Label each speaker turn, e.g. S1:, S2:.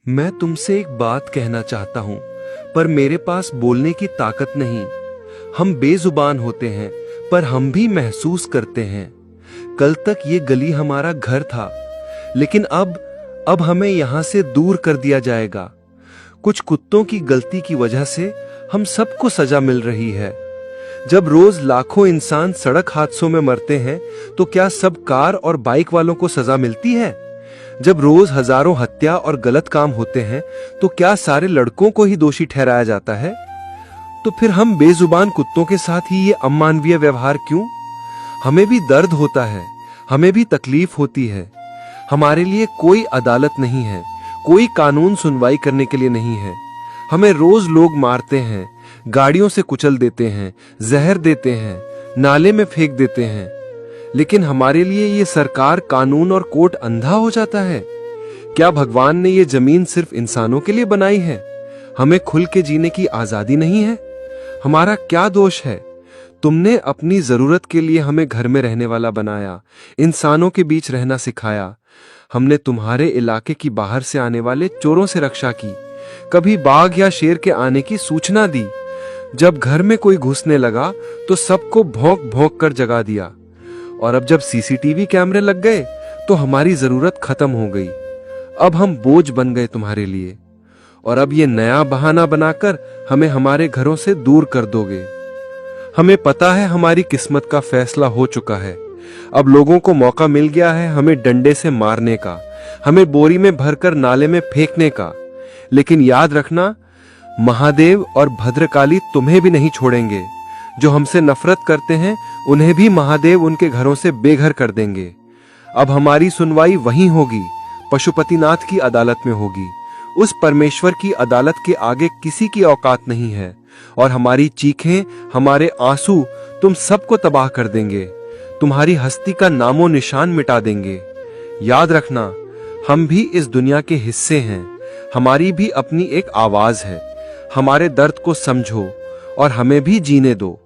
S1: मैं तुमसे एक बात कहना चाहता हूं, पर मेरे पास बोलने की ताकत नहीं। हम बेजुबान होते हैं, पर हम भी महसूस करते हैं। कल तक ये गली हमारा घर था, लेकिन अब हमें यहां से दूर कर दिया जाएगा। कुछ कुत्तों की गलती की वजह से हम सबको सजा मिल रही है। जब रोज लाखों इंसान सड़क हादसों में मरते हैं, तो क्या सब कार और बाइक वालों को सजा मिलती है? जब रोज हजारों हत्या और गलत काम होते हैं, तो क्या सारे लड़कों को ही दोषी ठहराया जाता है? तो फिर हम बेजुबान कुत्तों के साथ ही ये अमानवीय व्यवहार क्यों? हमें भी दर्द होता है, हमें भी तकलीफ होती है। हमारे लिए कोई अदालत नहीं है, कोई कानून सुनवाई करने के लिए नहीं है। हमें रोज लोग मारते हैं, गाड़ियों से कुचल देते हैं, जहर देते हैं, नाले में फेंक देते हैं। लेकिन हमारे लिए ये सरकार, कानून और कोर्ट अंधा हो जाता है। क्या भगवान ने ये जमीन सिर्फ इंसानों के लिए बनाई है? हमें खुल के जीने की आजादी नहीं है? हमारा क्या दोष है? तुमने अपनी जरूरत के लिए हमें घर में रहने वाला बनाया, इंसानों के बीच रहना सिखाया। हमने तुम्हारे इलाके की बाहर से आने वाले चोरों से रक्षा की, कभी बाघ या शेर के आने की सूचना दी। जब घर में कोई घुसने लगा तो सबको भौंक भौंक कर जगा दिया। और अब जब सीसीटीवी कैमरे लग गए तो हमारी जरूरत खत्म हो गई। अब हम बोझ बन गए तुम्हारे लिए, और अब ये नया बहाना बनाकर हमें हमारे घरों से दूर कर दोगे। हमें पता है हमारी किस्मत का फैसला हो चुका है। अब लोगों को मौका मिल गया है हमें डंडे से मारने का, हमें बोरी में भरकर नाले में फेंकने का। लेकिन याद रखना, महादेव और भद्रकाली तुम्हें भी नहीं छोड़ेंगे। जो हमसे नफरत करते हैं, उन्हें भी महादेव उनके घरों से बेघर कर देंगे। अब हमारी सुनवाई वहीं होगी, पशुपतिनाथ की अदालत में होगी। उस परमेश्वर की अदालत के आगे किसी की औकात नहीं है, और हमारी चीखें, हमारे आंसू तुम सबको तबाह कर देंगे। तुम्हारी हस्ती का नामो निशान मिटा देंगे। याद रखना, हम भी इस दुनिया के हिस्से हैं, हमारी भी अपनी एक आवाज है। हमारे दर्द को समझो और हमें भी जीने दो।